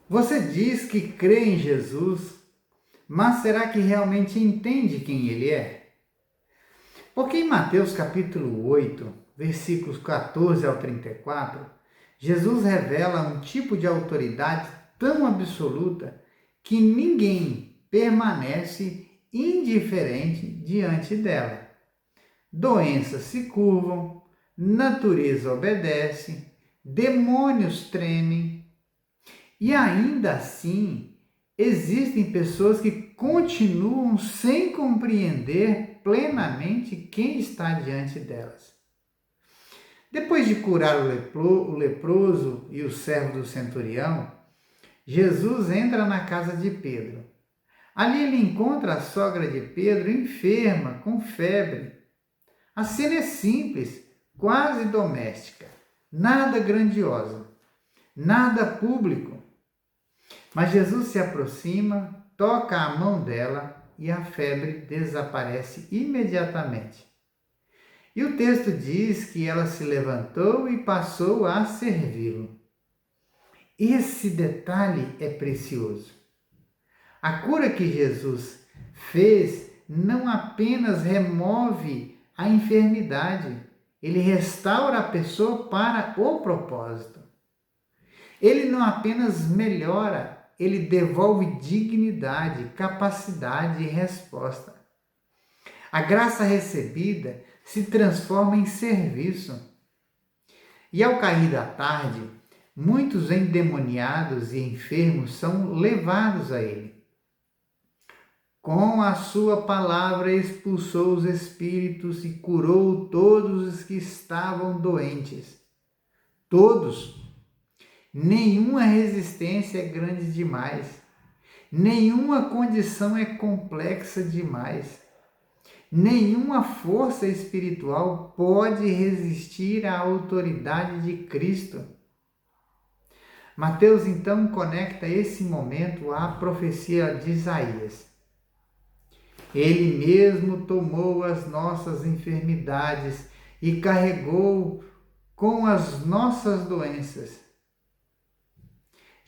Você diz que crê em Jesus, mas será que realmente entende quem ele é? Porque em Mateus capítulo 8, versículos 14 ao 34, Jesus revela um tipo de autoridade tão absoluta que ninguém permanece indiferente diante dela. Doenças se curvam, natureza obedece, demônios tremem, e ainda assim existem pessoas que continuam sem compreender plenamente quem está diante delas. Depois de curar o leproso e o servo do centurião, Jesus entra na casa de Pedro. Ali ele encontra a sogra de Pedro enferma, com febre. A cena é simples, quase doméstica, nada grandiosa, nada público. Mas Jesus se aproxima, toca a mão dela e a febre desaparece imediatamente. E o texto diz que ela se levantou e passou a servi-lo. Esse detalhe é precioso. A cura que Jesus fez não apenas remove a enfermidade, ele restaura a pessoa para o propósito. Ele não apenas melhora, ele devolve dignidade, capacidade e resposta. A graça recebida se transforma em serviço. E ao cair da tarde, muitos endemoniados e enfermos são levados a ele. Com a sua palavra expulsou os espíritos e curou todos os que estavam doentes. Todos. Nenhuma resistência é grande demais. Nenhuma condição é complexa demais. Nenhuma força espiritual pode resistir à autoridade de Cristo. Mateus então conecta esse momento à profecia de Isaías. Ele mesmo tomou as nossas enfermidades e carregou com as nossas doenças.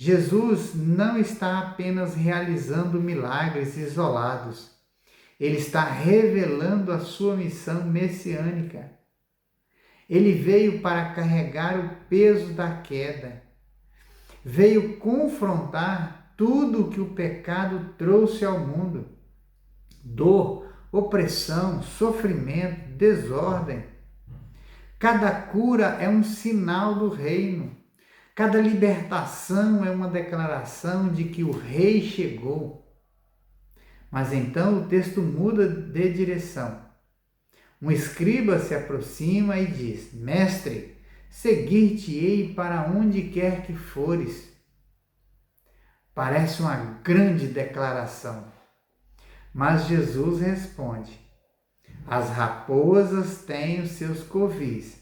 Jesus não está apenas realizando milagres isolados. Ele está revelando a sua missão messiânica. Ele veio para carregar o peso da queda. Veio confrontar tudo o que o pecado trouxe ao mundo. Dor, opressão, sofrimento, desordem. Cada cura é um sinal do reino. Cada libertação é uma declaração de que o rei chegou. Mas então o texto muda de direção. Um escriba se aproxima e diz: Mestre, seguir-te-ei para onde quer que fores. Parece uma grande declaração. Mas Jesus responde: As raposas têm os seus covis,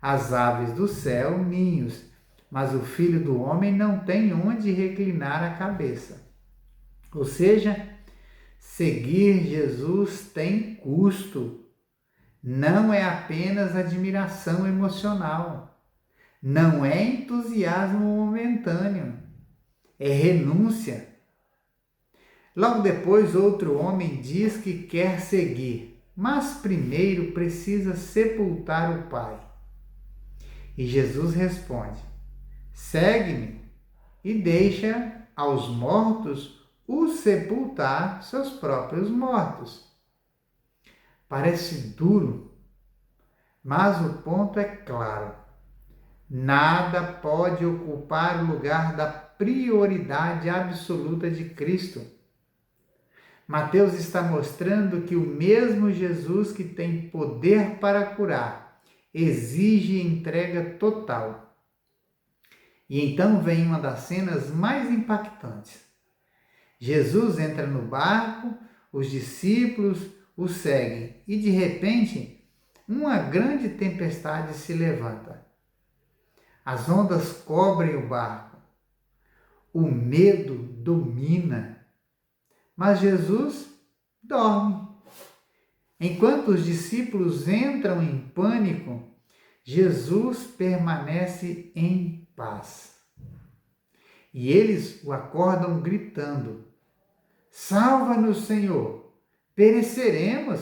as aves do céu ninhos, mas o Filho do Homem não tem onde reclinar a cabeça. Ou seja, seguir Jesus tem custo. Não é apenas admiração emocional. Não é entusiasmo momentâneo. É renúncia. Logo depois, outro homem diz que quer seguir, mas primeiro precisa sepultar o Pai. E Jesus responde: Segue-me e deixa aos mortos os sepultar seus próprios mortos. Parece duro, mas o ponto é claro. Nada pode ocupar o lugar da prioridade absoluta de Cristo. Mateus está mostrando que o mesmo Jesus que tem poder para curar exige entrega total. E então vem uma das cenas mais impactantes. Jesus entra no barco, os discípulos o seguem e de repente uma grande tempestade se levanta. As ondas cobrem o barco. O medo domina. Mas Jesus dorme. Enquanto os discípulos entram em pânico, Jesus permanece em paz. e eles o acordam gritando: Salva-nos, Senhor, pereceremos.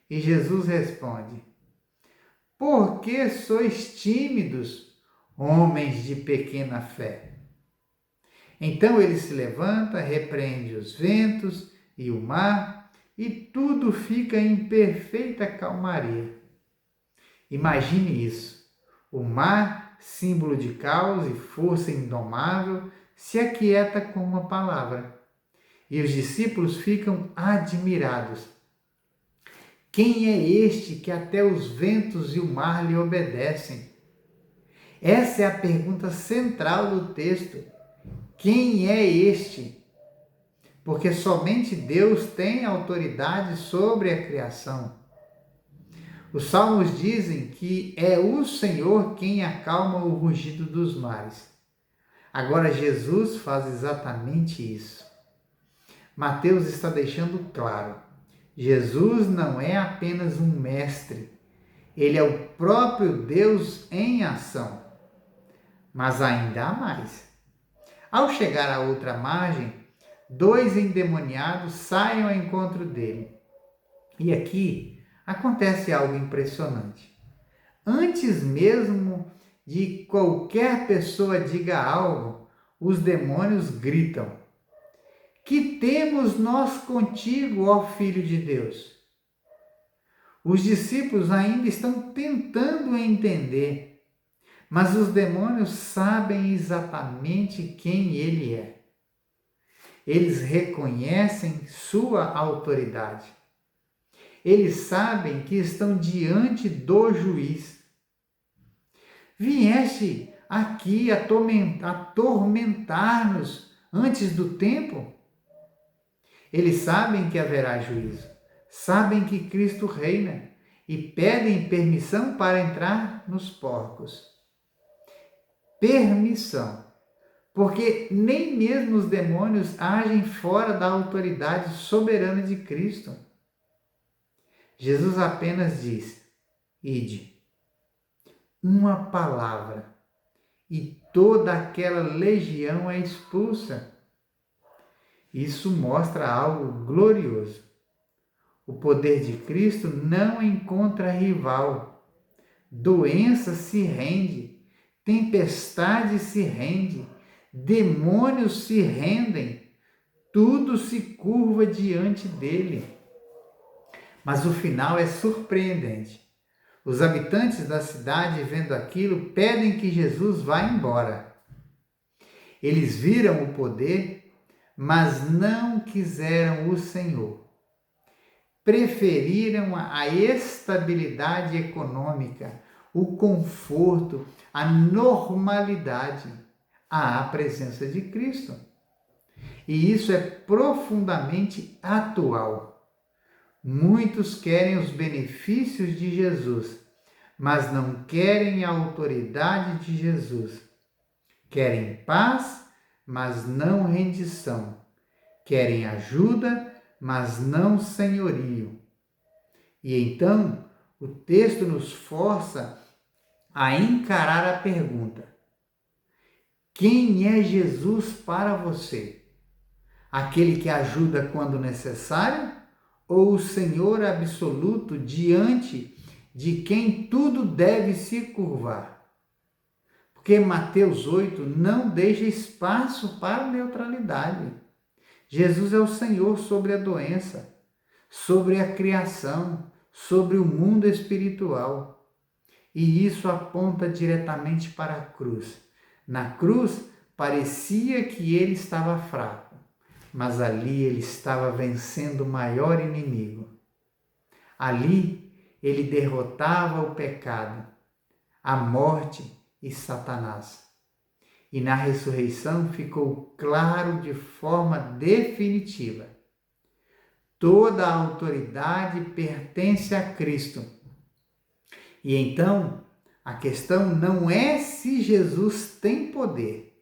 E Jesus responde: Por que sois tímidos, homens de pequena fé? Então ele se levanta, repreende os ventos e o mar, e tudo fica em perfeita calmaria. Imagine isso: o mar, símbolo de caos e força indomável, se aquieta com uma palavra. E os discípulos ficam admirados. Quem é este que até os ventos e o mar lhe obedecem? Essa é a pergunta central do texto. Quem é este? Porque somente Deus tem autoridade sobre a criação. Os salmos dizem que é o Senhor quem acalma o rugido dos mares. Agora Jesus faz exatamente isso. Mateus está deixando claro: Jesus não é apenas um mestre, ele é o próprio Deus em ação. Mas ainda há mais. Ao chegar à outra margem, 2 endemoniados saem ao encontro dele. E aqui acontece algo impressionante. Antes mesmo de qualquer pessoa diga algo, os demônios gritam: Que temos nós contigo, ó Filho de Deus? Os discípulos ainda estão tentando entender, mas os demônios sabem exatamente quem ele é. Eles reconhecem sua autoridade. Eles sabem que estão diante do juiz. Vieste aqui atormentar-nos antes do tempo? Eles sabem que haverá juízo, sabem que Cristo reina e pedem permissão para entrar nos porcos. Permissão, porque nem mesmo os demônios agem fora da autoridade soberana de Cristo. Jesus apenas diz: Ide. Uma palavra e toda aquela legião é expulsa. Isso mostra algo glorioso. O poder de Cristo não encontra rival. Doença se rende, tempestade se rende, demônios se rendem, tudo se curva diante dele. Mas o final é surpreendente. Os habitantes da cidade, vendo aquilo, pedem que Jesus vá embora. Eles viram o poder, mas não quiseram o Senhor. Preferiram a estabilidade econômica, o conforto, a normalidade à presença de Cristo. E isso é profundamente atual. Muitos querem os benefícios de Jesus, mas não querem a autoridade de Jesus. Querem paz, mas não rendição. Querem ajuda, mas não senhorio. E então, o texto nos força a encarar a pergunta: quem é Jesus para você? Aquele que ajuda quando necessário ou o Senhor absoluto diante de quem tudo deve se curvar? Porque Mateus 8 não deixa espaço para neutralidade. Jesus é o Senhor sobre a doença, sobre a criação, sobre o mundo espiritual. E isso aponta diretamente para a cruz. Na cruz, parecia que ele estava fraco, mas ali ele estava vencendo o maior inimigo. Ali, ele derrotava o pecado, a morte e Satanás. E na ressurreição ficou claro de forma definitiva: toda a autoridade pertence a Cristo. E então, a questão não é se Jesus tem poder.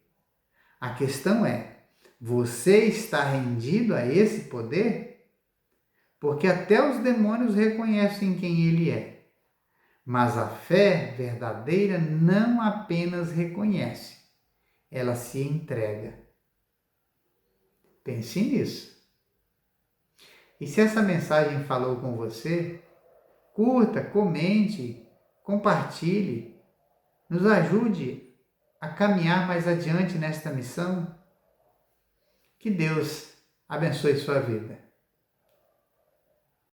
A questão é: você está rendido a esse poder? Porque até os demônios reconhecem quem ele é. Mas a fé verdadeira não apenas reconhece, ela se entrega. Pense nisso. E se essa mensagem falou com você, curta, comente, compartilhe, nos ajude a caminhar mais adiante nesta missão. Que Deus abençoe sua vida.